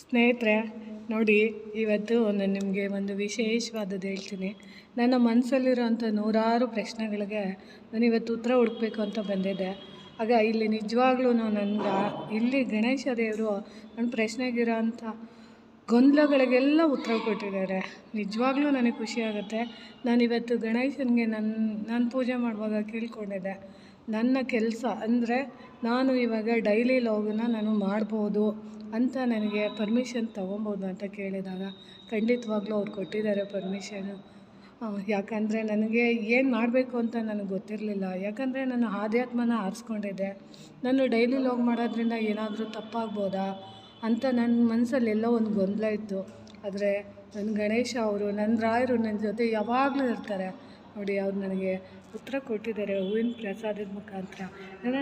ಸ್ನೇಹಿತರೆ ನೋಡಿ, ಇವತ್ತು ನಾನು ನಿಮಗೆ ಒಂದು ವಿಶೇಷವಾದದ್ದು ಹೇಳ್ತೀನಿ. ನನ್ನ ಮನಸ್ಸಲ್ಲಿರೋಂಥ ನೂರಾರು ಪ್ರಶ್ನೆಗಳಿಗೆ ನಾನು ಇವತ್ತು ಉತ್ತರ ಹುಡುಕಬೇಕು ಅಂತ ಬಂದಿದ್ದೆ. ಆಗ ಇಲ್ಲಿ ನಿಜವಾಗ್ಲೂ ನನಗೆ ಇಲ್ಲಿ ಗಣೇಶ ದೇವರು ನನ್ನ ಪ್ರಶ್ನೆಗಿರೋ ಅಂಥ ಗೊಂದಲಗಳಿಗೆಲ್ಲ ಉತ್ತರ ಕೊಟ್ಟಿದ್ದಾರೆ. ನಿಜವಾಗ್ಲೂ ನನಗೆ ಖುಷಿಯಾಗುತ್ತೆ. ನಾನಿವತ್ತು ಗಣೇಶನಿಗೆ ನಾನು ಪೂಜೆ ಮಾಡುವಾಗ ಕೇಳ್ಕೊಂಡಿದ್ದೆ, ನನ್ನ ಕೆಲಸ ಅಂದರೆ ನಾನು ಇವಾಗ ಡೈಲಿ ಲಾಗನ್ನ ನಾನು ಮಾಡ್ಬೋದು ಅಂತ ನನಗೆ ಪರ್ಮಿಷನ್ ತೊಗೊಬೋದು ಅಂತ ಕೇಳಿದಾಗ ಖಂಡಿತವಾಗ್ಲೂ ಅವ್ರು ಕೊಟ್ಟಿದ್ದಾರೆ ಪರ್ಮಿಷನು. ಯಾಕಂದರೆ ನನಗೆ ಏನು ಮಾಡಬೇಕು ಅಂತ ನನಗೆ ಗೊತ್ತಿರಲಿಲ್ಲ. ಯಾಕಂದರೆ ನಾನು ಆಧ್ಯಾತ್ಮನ ಆರಿಸ್ಕೊಂಡಿದ್ದೆ. ನಾನು ಡೈಲಿ ಲಾಗ್ ಮಾಡೋದ್ರಿಂದ ಏನಾದರೂ ತಪ್ಪಾಗ್ಬೋದಾ ಅಂತ ನನ್ನ ಮನಸ್ಸಲ್ಲಿ ಎಲ್ಲೋ ಒಂದು ಗೊಂದಲ ಇತ್ತು. ಆದರೆ ನನ್ನ ಗಣೇಶ ಅವರು, ನನ್ನ ರಾಯರು ನನ್ನ ಜೊತೆ ಯಾವಾಗಲೂ ಇರ್ತಾರೆ ನೋಡಿ. ಅವ್ರು ನನಗೆ ಉತ್ತರ ಕೊಟ್ಟಿದ್ದಾರೆ ಹೂವಿನ ಪ್ರಸಾದದ ಮುಖಾಂತರ. ನಾನು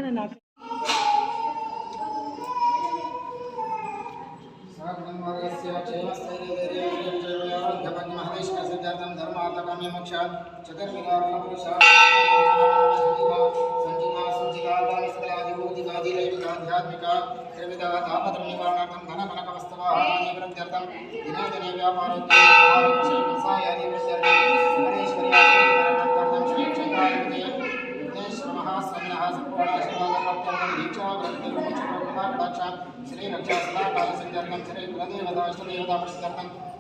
श्री रक्षा सदा काल संजर्गम श्री कुलदेवता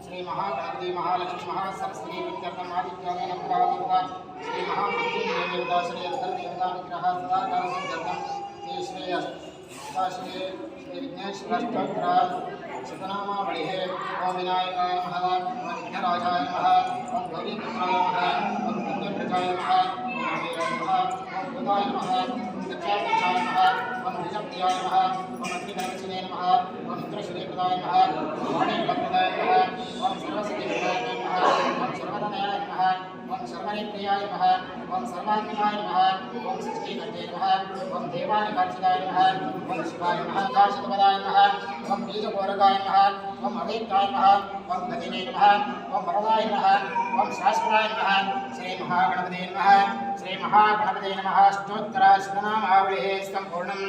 श्री महागणपति महालक्ष्मी महासरस्वती प्रत्यर्थम आदित्यादि नमः श्री महामृत्युंजय देवता श्री अंतर देवता अनुग्रह सदा काल संजर्गम श्री श्री विघ्नेश्वर स्तोत्र शतनामावली ओम विनायकाय नमः ओम विघ्नराजाय नमः ओम गौरीपुत्राय नमः ओम पुण्यप्रजाय नमः ओम भूताय नमः ओम दक्षाय नमः ओम द्विजप्रियाय नमः ओम अग्निगणपतिने नमः ओम इंद्रश्रीप्रदाय नमः ओम वाणीप्रदाय नमः ओम सर्वसिद्धिप्रदाय नमः ओम सर्वधनाय नमः ओम सर्वनिप्रियाय नमः ओम सर्वात्मनाय नमः ओम सृष्टिकर्ते नमः ओम देवानिकार्चिताय नमः ओम शिवाय नमः काशतपदाय नमः ओम बीजकोरकाय नमः ओम अवेक्ताय नमः ओम गतिने नमः ओम वरदाय नमः ओम शास्त्राय नमः श्री महागणपते नमः श्री महागणपते नमः स्तोत्र शतनामावलिः सम्पूर्णम्।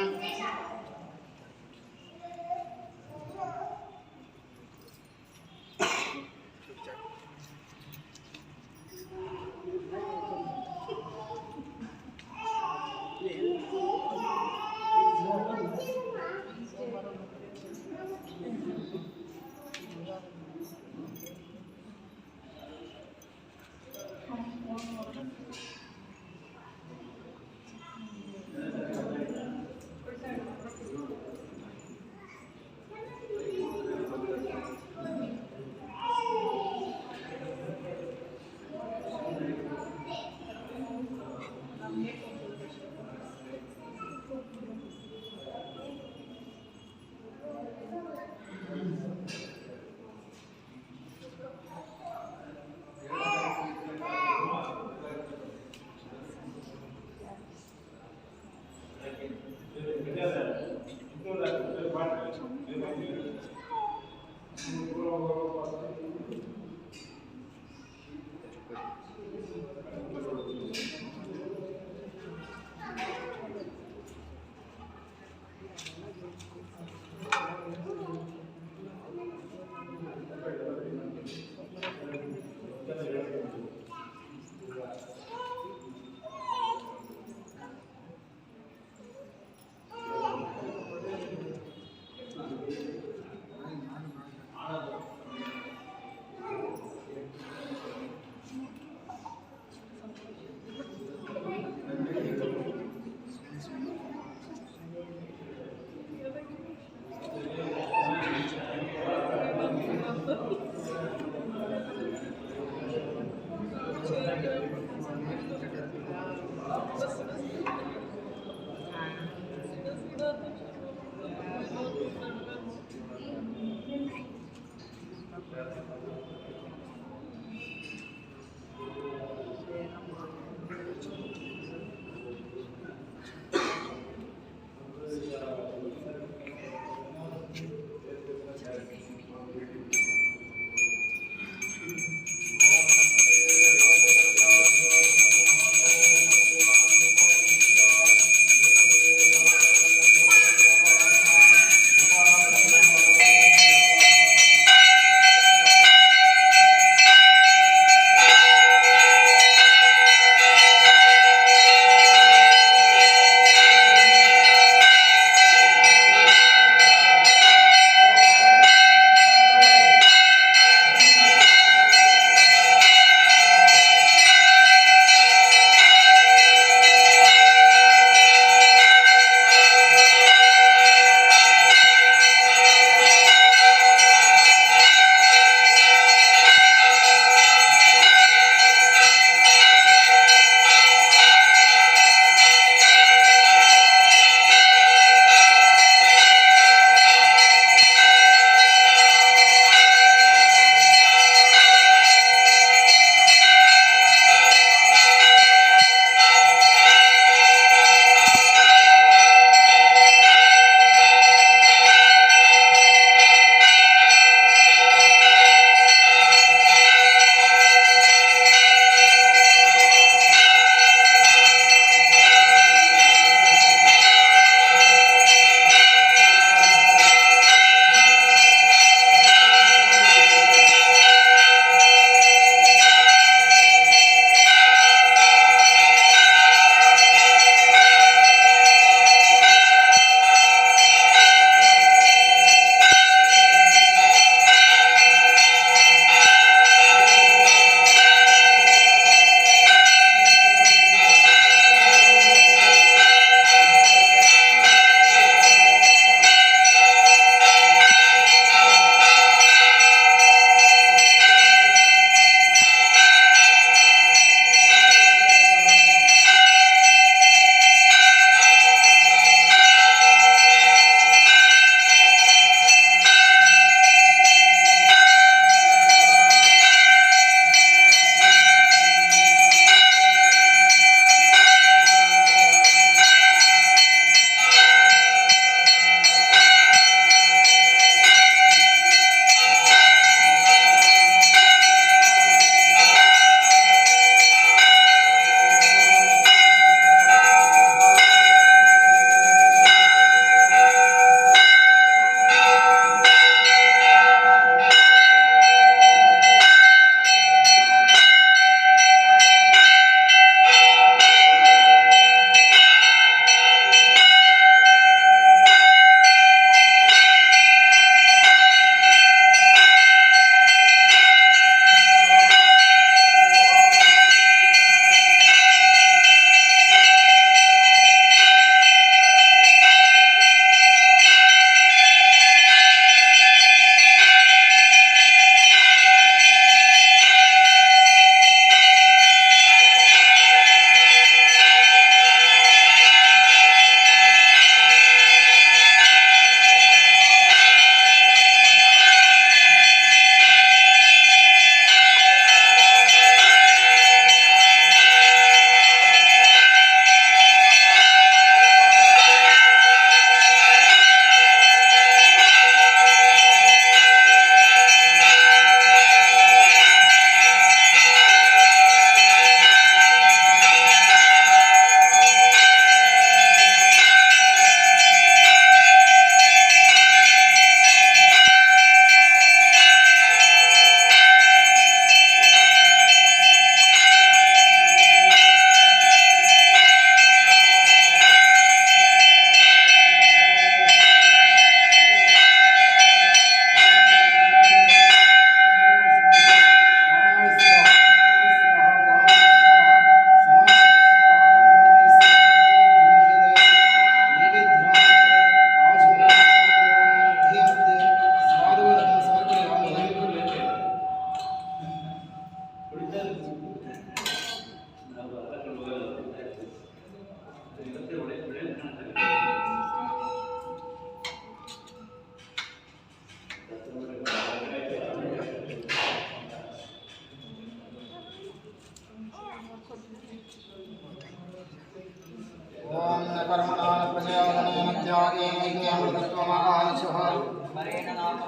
नैवेद्यमृतत्वमानशुः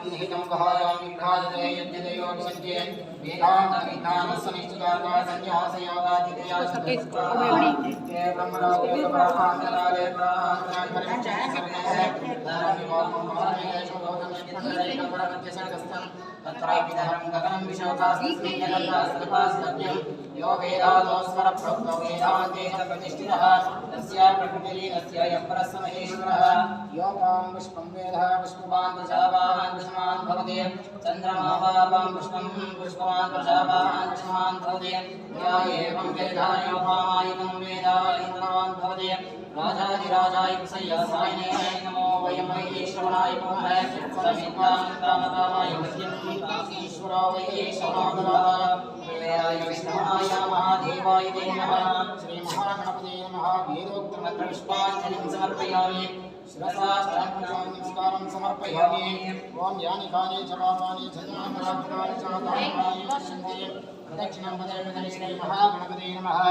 निहितं गहायां विभ्राजते यज्ञदेयोऽभिषज्ये वेदान्तविज्ञानस्य निश्चितार्था सन्न्यासयोगादितया सत्ये ब्रह्मलोके परान्तराले तत्रापि धर्मं गगनं विशोकास्तिं यो वेदादो स्वरप्रोक्तो वेदान्तेन प्रतिष्ठितः तस्य प्रकृतिलीनस्य यः परस्य महेश्वरः यो पां पुष्पं वेदः पुष्पवान् प्रजावान् पुष्पवान् भवति चन्द्रमा पां पुष्पं पुष्पवान् प्रजावान् पुष्पवान् भवति या एवं वेदा यो पामायिनं वेदायिनवान् भवति राजाधिराजाय प्रसय्यासायने नमो वयं वै श्रवणाय कुर्महे समित्वामतामतामाय मह्यं ईश्वरो वै श्रवणोदराः वेदाय विष्णुवाय महादेवाय ते नमः श्रीमहागणपते नमः वेदोक्तमन्त्रपुष्पाञ्जलिं समर्पयामि शिरसाष्टाङ्गं नमस्कारं समर्पयामि ॐ यानि कानि च पापानि जन्मान्तरात्मकानि च तानि नश्यन्ति प्रदक्षिणं पदे श्रीमहागणपते नमः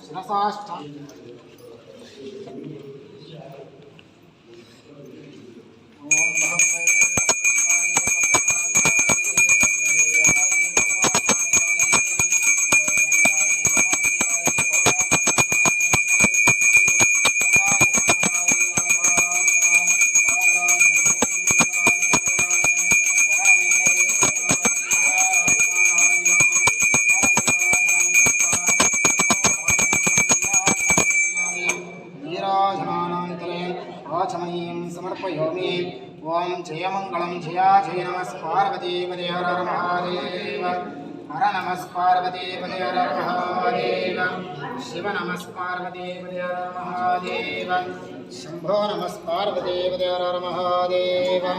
शिरसाष्टाङ्गं आचमनीयं समर्पयामि ओम जयमंगलम जया जय नमः पार्वती पदे हर हर महादेव हर नमः पार्वती पदे हर हर महादेव शिव नमः पार्वती पदे हर हर महादेव शंभो नमः पार्वती पदे हर हर महादेव